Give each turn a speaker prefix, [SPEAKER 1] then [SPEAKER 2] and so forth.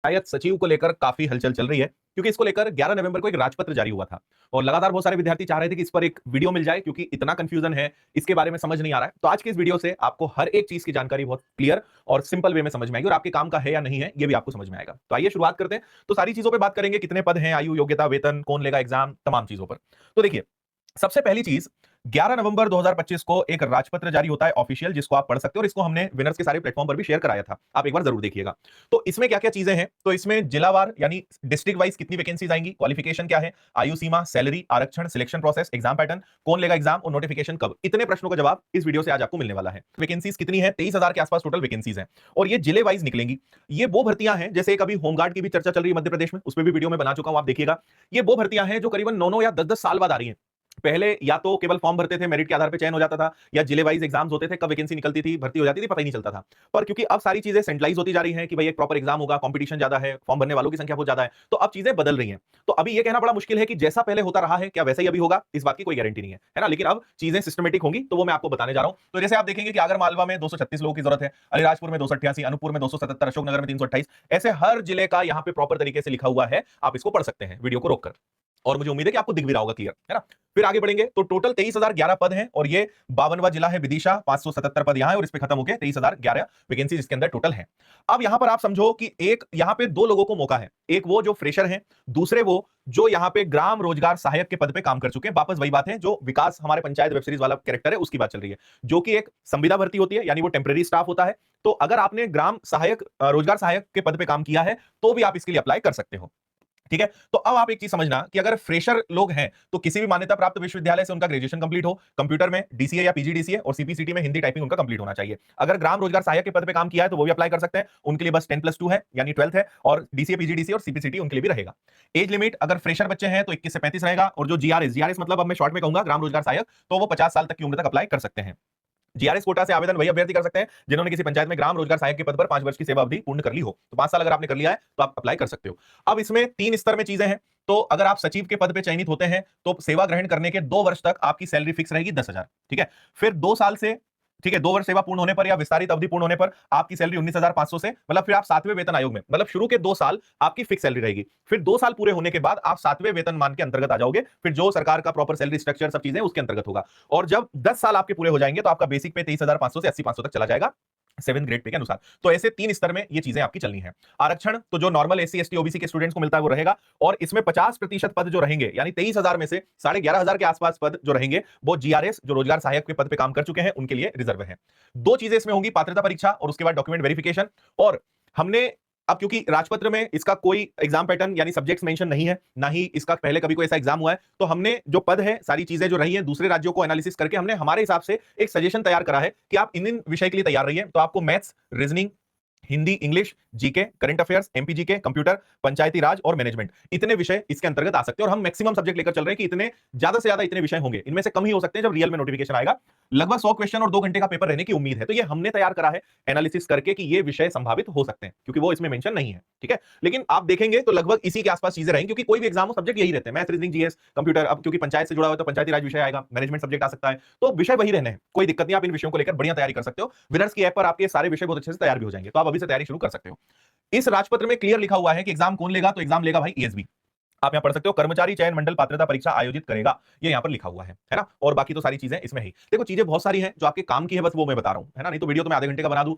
[SPEAKER 1] शायद सचिव को लेकर काफी हलचल चल रही है, क्योंकि इसको लेकर 11 नवंबर को एक राजपत्र जारी हुआ था और लगातार बहुत सारे विद्यार्थी चाह रहे थे कि इस पर एक वीडियो मिल जाए, क्योंकि इतना कंफ्यूजन है, इसके बारे में समझ नहीं आ रहा है। तो आज की इस वीडियो से आपको हर एक चीज की जानकारी बहुत क्लियर और सिंपल वे में समझ में आएगी और आपके काम का है या नहीं है ये भी आपको समझ में आएगा। तो आइए शुरुआत करते हैं। तो सारी चीजों पर बात करेंगे, कितने पद हैं, आयु, योग्यता, वेतन, कौन लेगा एग्जाम, तमाम चीजों पर। तो देखिए, सबसे पहली चीज, 11 नवंबर 2025 को एक राजपत्र जारी होता है ऑफिशियल, जिसको आप पढ़ सकते हो और इसको हमने विनर्स के सारे प्लेटफॉर्म पर भी शेयर कराया था, आप एक बार जरूर देखिएगा। तो इसमें क्या क्या चीजें हैं, तो इसमें जिलावार यानी डिस्ट्रिक्ट वाइज कितनी वैकेंसीज आएंगी, क्वालिफिकेशन क्या है, आयु सीमा, सैलरी, आरक्षण, सिलेक्शन प्रोसेस, एग्जाम पैटर्न, कौन लेगा एग्जाम और नोटिफिकेशन कब, इतने प्रश्नों का जवाब इस वीडियो से आज आपको मिलने वाला है। वैकेंसीज कितनी है, 23,000 के आसपास टोटल वैकेंसीज हैं और ये जिले वाइज निकलेंगी। ये वो भर्तियां हैं, जैसे कभी होमगार्ड की भी चर्चा चल रही है मध्य प्रदेश में, उस पर भी वीडियो में बना चुका हूं, आप देखिएगा। ये वो भर्तियां हैं जो करीबन 9 या 10 साल बाद आ रही हैं। पहले या तो केवल फॉर्म भरते थे, मेरिट के आधार पर चयन हो जाता था, या जिले वाइज एग्जाम्स होते थे, कब वैकेंसी निकलती थी, भर्ती हो जाती थी, पता ही नहीं चलता था। पर क्योंकि अब सारी चीजें सेंट्रलाइज होती जा रही हैं कि भाई एक प्रॉपर एग्जाम होगा, कंपटीशन ज्यादा है, फॉर्म भरने वालों की संख्या बहुत ज्यादा है, तो अब चीजें बदल रही हैं। तो अभी ये कहना बड़ा मुश्किल है कि जैसा पहले होता रहा है क्या वैसा ही अभी होगा, इस बात की कोई गारंटी नहीं है ना। लेकिन अब चीजें सिस्टमेटिक होंगी, तो वो मैं आपको बताने जा रहा हूं। तो जैसे आप देखेंगे कि आगर मालवा में 236 लोगों की जरूरत है, अलीराजपुर में 288, अनूपपुर में 277, अशोकनगर में 328, ऐसे हर जिले का यहां पे प्रॉपर तरीके से लिखा हुआ है, आप इसको पढ़ सकते हैं वीडियो को रोककर, और मुझे उम्मीद है कि आपको दिख भी रहा होगा क्लियर, है ना। फिर आगे बढ़ेंगे तो टोटल 23,011 पद हैं और ये 52वां जिला है विदिशा, 577 पद यहां है और इस पे खत्म हो गए 23,011 वैकेंसी इसके अंदर टोटल है। अब यहां पर आप समझो कि एक यहां पे दो लोगों को मौका है, एक वो जो फ्रेशर हैं, दूसरे वो जो यहां पे ग्राम रोजगार सहायक के पद पे काम कर चुके हैं। वापस वही बात है जो विकास हमारे पंचायत वेब सीरीज वाला कैरेक्टर है उसकी बात चल रही है, जो कि एक संविदा भर्ती होती है, यानी वो टेम्परेरी स्टाफ होता है। तो अगर आपने ग्राम सहायक रोजगार सहायक के पद पे काम किया है तो भी आप इसके लिए अप्लाई कर सकते हो, ठीक है। तो अब आप एक चीज समझना कि अगर फ्रेशर लोग हैं तो किसी भी मान्यता प्राप्त विश्वविद्यालय से उनका ग्रेजुएशन कंप्लीट हो, कंप्यूटर में डीसीए या पीजीडीसीए और सीपीसीटी में हिंदी टाइपिंग उनका कंप्लीट होना चाहिए। अगर ग्राम रोजगार सहायक के पद पे काम किया है तो वो भी अप्लाई कर सकते हैं, उनके लिए बस 10+2 है यानी 12th है, और डीसीए पीजीडीसीए और सीपीसीटी उनके लिए भी रहेगा। एज लिमिट अगर फ्रेशर बच्चे हैं तो 21 से 35 रहेगा, और जो जीआरएस मतलब अब मैं शॉर्ट में कहूंगा ग्राम रोजगार सहायक, तो वो 50 साल तक की उम्र तक अप्लाई कर सकते हैं। जीआरएस कोटा से आवेदन वही अभ्यर्थी कर सकते हैं जिन्होंने किसी पंचायत में ग्राम रोजगार सहायक के पद पर 5 वर्ष की सेवा अवधि पूर्ण कर ली हो। तो 5 साल अगर आपने कर लिया है तो आप अप्लाई कर सकते हो। अब इसमें 3 स्तर में चीजें हैं। तो अगर आप सचिव के पद पे चयनित होते हैं तो सेवा ग्रहण करने के 2 वर्ष तक आपकी सैलरी फिक्स रहेगी 10,000, ठीक है। फिर 2 साल से, ठीक है, 2 वर्ष सेवा पूर्ण होने पर या विस्तारित अवधि पूर्ण होने पर आपकी सैलरी 19,500 से, मतलब फिर आप 7वें वेतन आयोग में, मतलब शुरू के 2 साल आपकी फिक्स सैलरी रहेगी। फिर 2 साल पूरे होने के बाद आप 7वें वेतनमान के अंतर्गत आ जाओगे, फिर जो सरकार का प्रॉपर सैलरी स्ट्रक्चर सब चीजें उसके अंतर्गत होगा। और जब 10 साल आपके पूरे हो जाएंगे तो आपका बेसिक पे 23,500 से 80,500 तक चला जाएगा 7th ग्रेड पे के अनुसार। तो ऐसे 3 स्तर में ये चीजें आपकी चलनी है। आरक्षण तो जो नॉर्मल एससी एसटी ओबीसी के स्टूडेंट्स को मिलता है वो रहेगा, और इसमें 50% पद जो रहेंगे, यानी 23,000 में से 11,500 के आसपास पद जो रहेंगे वो जीआरएस जो रोजगार सहायक के पद पे काम कर चुके हैं उनके लिए रिजर्व है। 2 चीजें इसमें होंगी, पात्रता परीक्षा और उसके बाद डॉक्यूमेंट वेरिफिकेशन। और हमने अब क्योंकि राजपत्र में इसका कोई एग्जाम पैटर्न यानी सब्जेक्ट्स मेंशन नहीं है, ना ही इसका पहले कभी कोई ऐसा एग्जाम हुआ है, तो हमने जो पद है, सारी चीजें जो रही हैं, दूसरे राज्यों को एनालिसिस करके हमने हमारे हिसाब से एक सजेशन तैयार करा है कि आप इन विषय के लिए तैयार रहिए। तो आपको maths, reasoning, Hindi, English, GK, current affairs, MPGK, computer, Panchayati Raj और मैनेजमेंट, इतने विषय इसके अंतर्गत आ सकते हैं। और हम मैक्सिमम सब्जेक्ट लेकर चल रहे हैं कि इतने ज्यादा से ज्यादा इतने विषय होंगे, इनमें से कम ही हो सकते हैं जब रियल में नोटिफिकेशन आएगा। लगभग 100 क्वेश्चन और 2 घंटे का पेपर रहने की उम्मीद है। तो ये हमने तैयार करा है एनालिसिस करके कि ये विषय संभावित हो सकते हैं, क्योंकि वो इसमें मेंशन नहीं है, ठीक है। लेकिन आप देखेंगे तो लगभग इसी के आसपास चीजें रहेंगी, क्योंकि कोई भी एग्जाम हो सब्जेक्ट यही रहते हैं, मैथ, रीजनिंग, जीएस, कंप्यूटर। अब क्योंकि पंचायत से जुड़ा हुआ है तो पंचायती राज विषय आएगा, मैनेजमेंट सब्जेक्ट आ सकता है, तो विषय वही रहने हैं, कोई दिक्कत नहीं। आप इन विषयों को लेकर बढ़िया तैयारी कर सकते हो। विनर्स की ऐप पर आपके सारे विषय बहुत अच्छे से तैयार भी हो जाएंगे, तो आप अभी से तैयारी शुरू कर सकते हो। इस राजपत्र में क्लियर लिखा हुआ है कि एग्जाम कौन लेगा, तो एग्जाम लेगा भाई ईएसबी। आप यहां पढ़ सकते हो, कर्मचारी चयन मंडल पात्रता परीक्षा आयोजित करेगा, ये यहां पर लिखा हुआ है ना। और बाकी तो सारी चीजें इसमें ही देखो, चीजें बहुत सारी हैं जो आपके काम की है, बस वो मैं बता रहा हूं, है ना। नहीं तो वीडियो तो मैं आधे घंटे का बना दूं,